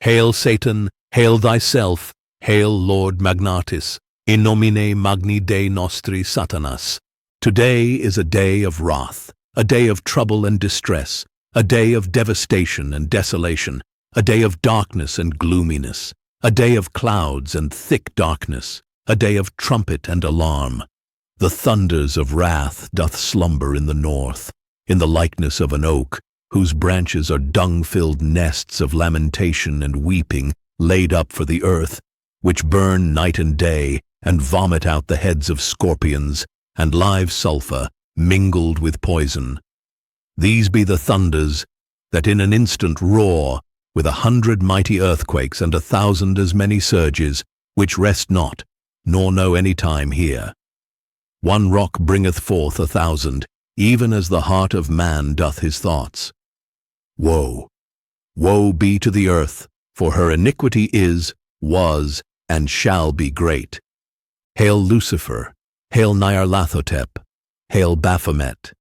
Hail Satan, hail thyself, hail Lord Magnatis, in nomine magni Dei nostri Satanas. Today is a day of wrath, a day of trouble and distress, a day of devastation and desolation, a day of darkness and gloominess, a day of clouds and thick darkness, a day of trumpet and alarm. The thunders of wrath doth slumber in the north, in the likeness of an oak, whose branches are dung-filled nests of lamentation and weeping laid up for the earth, which burn night and day, and vomit out the heads of scorpions, and live sulphur mingled with poison. These be the thunders that in an instant roar, with 100 mighty earthquakes and 1,000 as many surges, which rest not, nor know any time here. One rock bringeth forth 1,000, even as the heart of man doth his thoughts. Woe, woe be to the earth, for her iniquity is, was, and shall be great. Hail Lucifer, hail Nyarlathotep, hail Baphomet.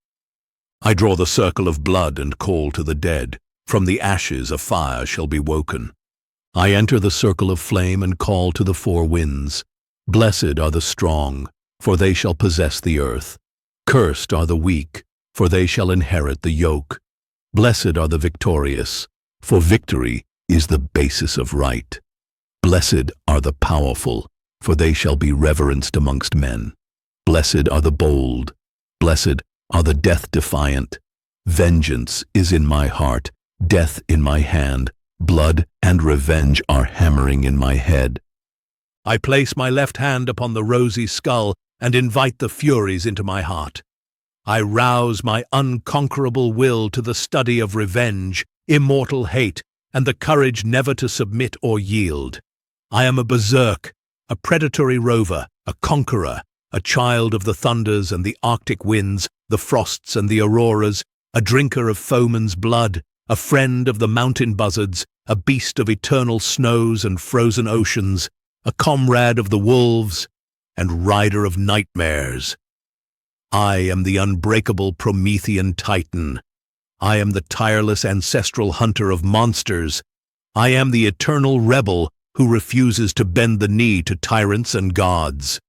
I draw the circle of blood and call to the dead. From the ashes a fire shall be woken. I enter the circle of flame and call to the four winds. Blessed are the strong, for they shall possess the earth. Cursed are the weak, for they shall inherit the yoke. Blessed are the victorious, for victory is the basis of right. Blessed are the powerful, for they shall be reverenced amongst men. Blessed are the bold, blessed are the death-defiant. Vengeance is in my heart, death in my hand, blood and revenge are hammering in my head. I place my left hand upon the rosy skull and invite the furies into my heart. I rouse my unconquerable will to the study of revenge, immortal hate, and the courage never to submit or yield. I am a berserk, a predatory rover, a conqueror, a child of the thunders and the arctic winds, the frosts and the auroras, a drinker of foeman's blood, a friend of the mountain buzzards, a beast of eternal snows and frozen oceans, a comrade of the wolves, and rider of nightmares. I am the unbreakable Promethean Titan. I am the tireless ancestral hunter of monsters. I am the eternal rebel who refuses to bend the knee to tyrants and gods.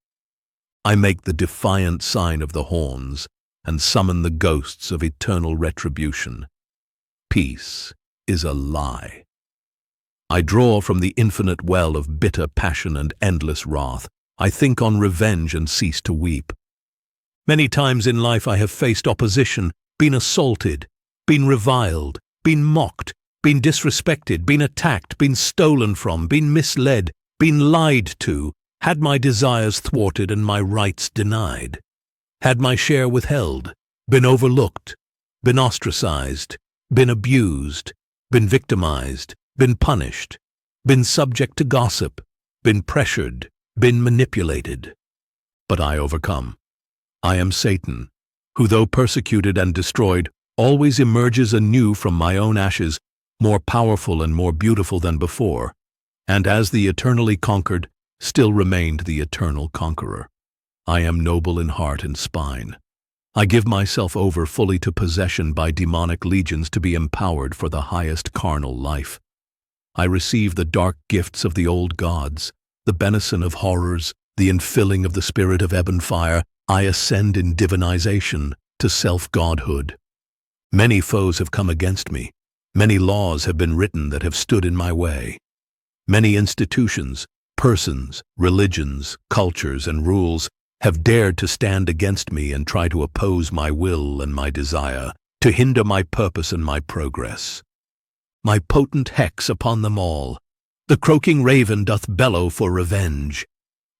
I make the defiant sign of the horns and summon the ghosts of eternal retribution. Peace is a lie. I draw from the infinite well of bitter passion and endless wrath. I think on revenge and cease to weep. Many times in life I have faced opposition, been assaulted, been reviled, been mocked, been disrespected, been attacked, been stolen from, been misled, been lied to, had my desires thwarted and my rights denied, had my share withheld, been overlooked, been ostracized, been abused, been victimized, been punished, been subject to gossip, been pressured, been manipulated. But I overcome. I am Satan, who though persecuted and destroyed, always emerges anew from my own ashes, more powerful and more beautiful than before, and as the eternally conquered, still remained the eternal conqueror. I am noble in heart and spine. I give myself over fully to possession by demonic legions to be empowered for the highest carnal life. I receive the dark gifts of the old gods, the benison of horrors, the infilling of the spirit of ebb and fire. I ascend in divinization to self-godhood. Many foes have come against me. Many laws have been written that have stood in my way. Many institutions, persons, religions, cultures, and rules have dared to stand against me and try to oppose my will and my desire, to hinder my purpose and my progress. My potent hex upon them all. The croaking raven doth bellow for revenge.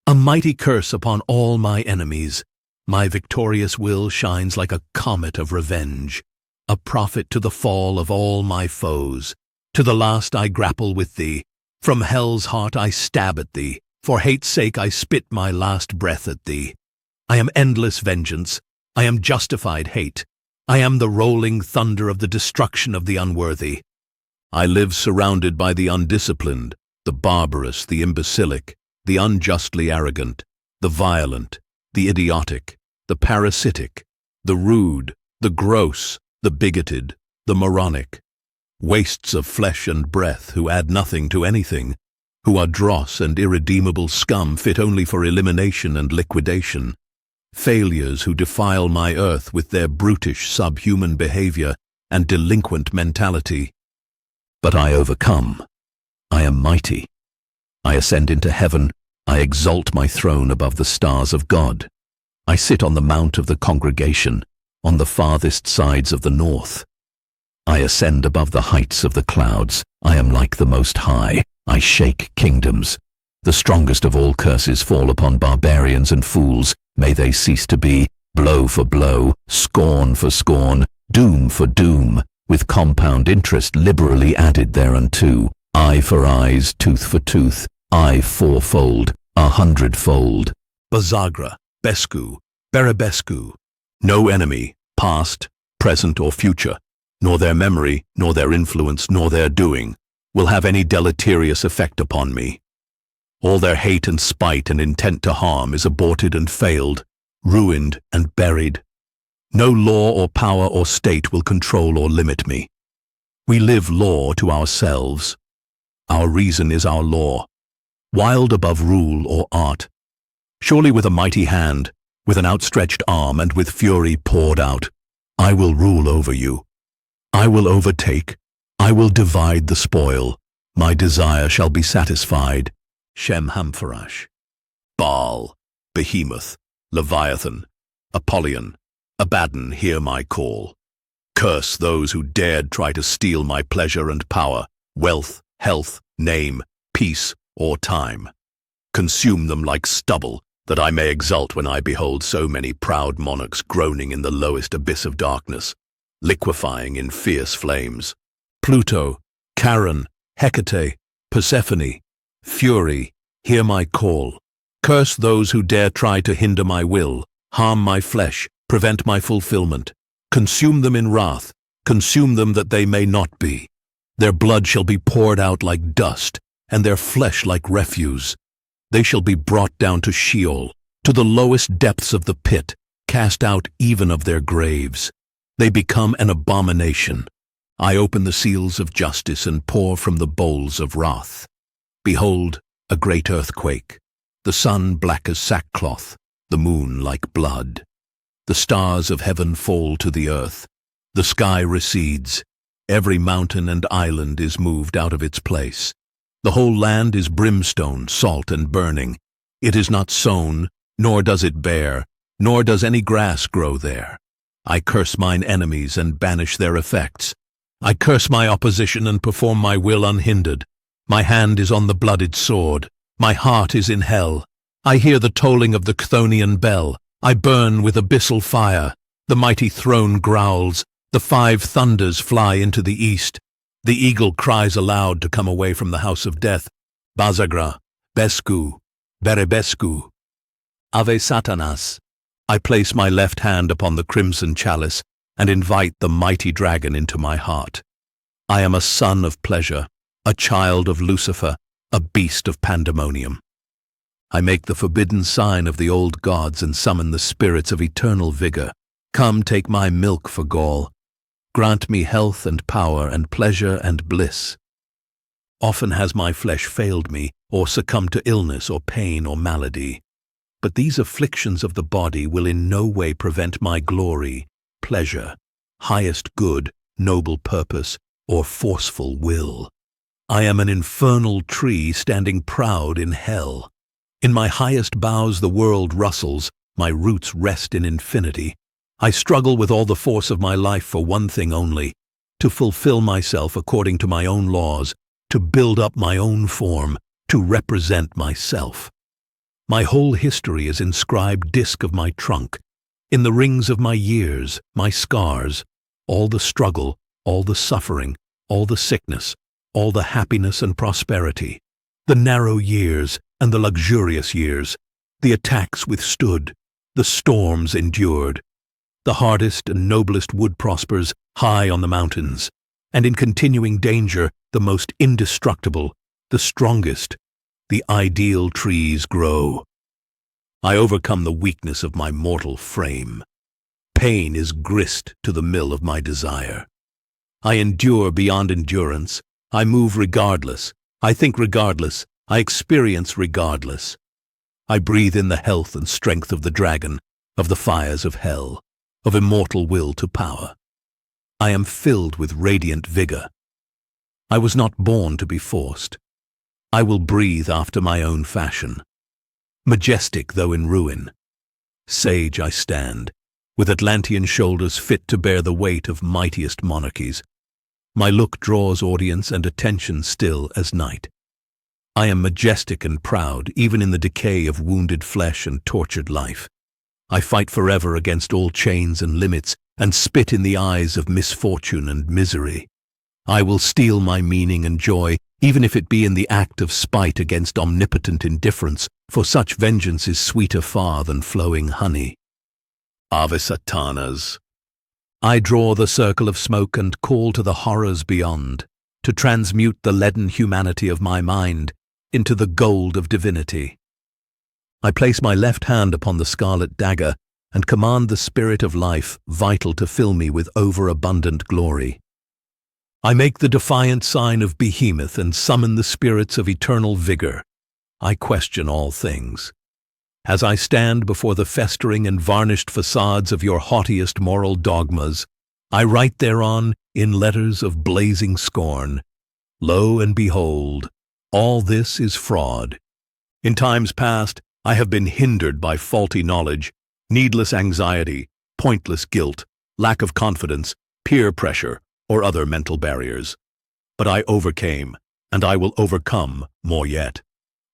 A mighty curse upon all my enemies. My victorious will shines like a comet of revenge, a prophet to the fall of all my foes. To the last I grapple with thee. From hell's heart I stab at thee. For hate's sake I spit my last breath at thee. I am endless vengeance. I am justified hate. I am the rolling thunder of the destruction of the unworthy. I live surrounded by the undisciplined, the barbarous, the imbecilic, the unjustly arrogant, the violent, the idiotic, the parasitic, the rude, the gross, the bigoted, the moronic. wastes of flesh and breath who add nothing to anything, who are dross and irredeemable scum fit only for elimination and liquidation, failures who defile my earth with their brutish subhuman behavior and delinquent mentality. But I overcome. I am mighty. I ascend into heaven. I exalt my throne above the stars of God. I sit on the mount of the congregation, on the farthest sides of the north. I ascend above the heights of the clouds. I am like the Most High. I shake kingdoms. The strongest of all curses fall upon barbarians and fools. May they cease to be, blow for blow, scorn for scorn, doom for doom, with compound interest liberally added thereunto. Eye for eyes, tooth for tooth, eye fourfold, 100-fold. Bazagra, Besku, Berebesku. No enemy, past, present, or future, nor their memory, nor their influence, nor their doing, will have any deleterious effect upon me. All their hate and spite and intent to harm is aborted and failed, ruined and buried. No law or power or state will control or limit me. We live law to ourselves. Our reason is our law, wild above rule or art. Surely with a mighty hand, with an outstretched arm and with fury poured out, I will rule over you. I will overtake. I will divide the spoil. My desire shall be satisfied. Shem Hampharash. Baal, Behemoth, Leviathan, Apollyon, Abaddon, hear my call. Curse those who dared try to steal my pleasure and power, wealth, health, name, peace, or time. Consume them like stubble, that I may exult when I behold so many proud monarchs groaning in the lowest abyss of darkness, liquefying in fierce flames. Pluto, Charon, Hecate, Persephone, Fury, hear my call. Curse those who dare try to hinder my will, harm my flesh, prevent my fulfillment. Consume them in wrath, consume them that they may not be. Their blood shall be poured out like dust, and their flesh like refuse. They shall be brought down to Sheol, to the lowest depths of the pit, cast out even of their graves. They become an abomination. I open the seals of justice and pour from the bowls of wrath. Behold, a great earthquake, the sun black as sackcloth, the moon like blood. The stars of heaven fall to the earth. The sky recedes. Every mountain and island is moved out of its place. The whole land is brimstone, salt, and burning. It is not sown, nor does it bear, nor does any grass grow there. I curse mine enemies and banish their effects. I curse my opposition and perform my will unhindered. My hand is on the blooded sword. My heart is in hell. I hear the tolling of the Chthonian bell. I burn with abyssal fire. The mighty throne growls. The 5 thunders fly into the east. The eagle cries aloud to come away from the house of death. Bazagra, Besku, Berebesku. Ave Satanas. I place my left hand upon the crimson chalice and invite the mighty dragon into my heart. I am a son of pleasure, a child of Lucifer, a beast of pandemonium. I make the forbidden sign of the old gods and summon the spirits of eternal vigor. Come, take my milk for gall. Grant me health and power and pleasure and bliss. Often has my flesh failed me, or succumbed to illness or pain or malady. But these afflictions of the body will in no way prevent my glory, pleasure, highest good, noble purpose, or forceful will. I am an infernal tree standing proud in hell. In my highest boughs the world rustles, my roots rest in infinity. I struggle with all the force of my life for one thing only, to fulfill myself according to my own laws, to build up my own form, to represent myself. My whole history is inscribed disk of my trunk, in the rings of my years, my scars, all the struggle, all the suffering, all the sickness, all the happiness and prosperity, the narrow years and the luxurious years, the attacks withstood, the storms endured. The hardest and noblest wood prospers high on the mountains, and in continuing danger, the most indestructible, the strongest, the ideal trees grow. I overcome the weakness of my mortal frame. Pain is grist to the mill of my desire. I endure beyond endurance. I move regardless. I think regardless. I experience regardless. I breathe in the health and strength of the dragon, of the fires of hell, of immortal will to power. I am filled with radiant vigor. I was not born to be forced. I will breathe after my own fashion. Majestic though in ruin, sage I stand, with Atlantean shoulders fit to bear the weight of mightiest monarchies. My look draws audience and attention still as night. I am majestic and proud, even in the decay of wounded flesh and tortured life. I fight forever against all chains and limits, and spit in the eyes of misfortune and misery. I will steal my meaning and joy, even if it be in the act of spite against omnipotent indifference, for such vengeance is sweeter far than flowing honey. Ave Satanas. I draw the circle of smoke and call to the horrors beyond, to transmute the leaden humanity of my mind into the gold of divinity. I place my left hand upon the scarlet dagger and command the spirit of life vital to fill me with overabundant glory. I make the defiant sign of Behemoth and summon the spirits of eternal vigor. I question all things. As I stand before the festering and varnished facades of your haughtiest moral dogmas, I write thereon, in letters of blazing scorn, "Lo and behold, all this is fraud. In times past, I have been hindered by faulty knowledge, needless anxiety, pointless guilt, lack of confidence, peer pressure, or other mental barriers. But I overcame, and I will overcome more yet.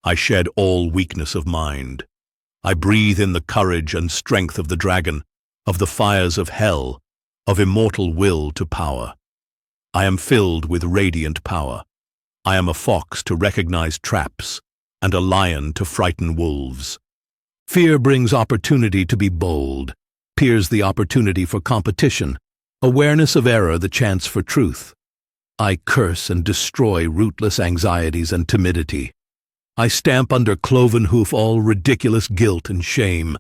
I shed all weakness of mind. I breathe in the courage and strength of the dragon, of the fires of hell, of immortal will to power. I am filled with radiant power. I am a fox to recognize traps, and a lion to frighten wolves. Fear brings opportunity to be bold, peers the opportunity for competition, awareness of error the chance for truth. I curse and destroy rootless anxieties and timidity. I stamp under cloven hoof all ridiculous guilt and shame.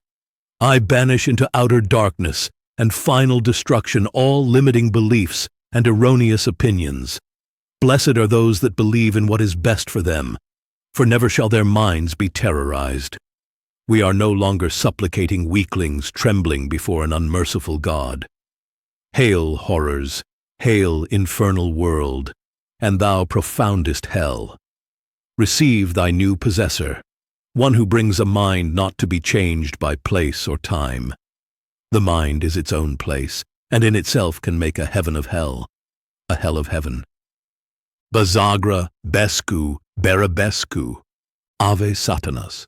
I banish into outer darkness and final destruction all limiting beliefs and erroneous opinions. Blessed are those that believe in what is best for them, for never shall their minds be terrorized. We are no longer supplicating weaklings trembling before an unmerciful God. Hail, horrors! Hail, infernal world! And thou profoundest hell! Receive thy new possessor, one who brings a mind not to be changed by place or time. The mind is its own place, and in itself can make a heaven of hell, a hell of heaven. Bazagra, Bescu, Barabescu, Ave Satanas.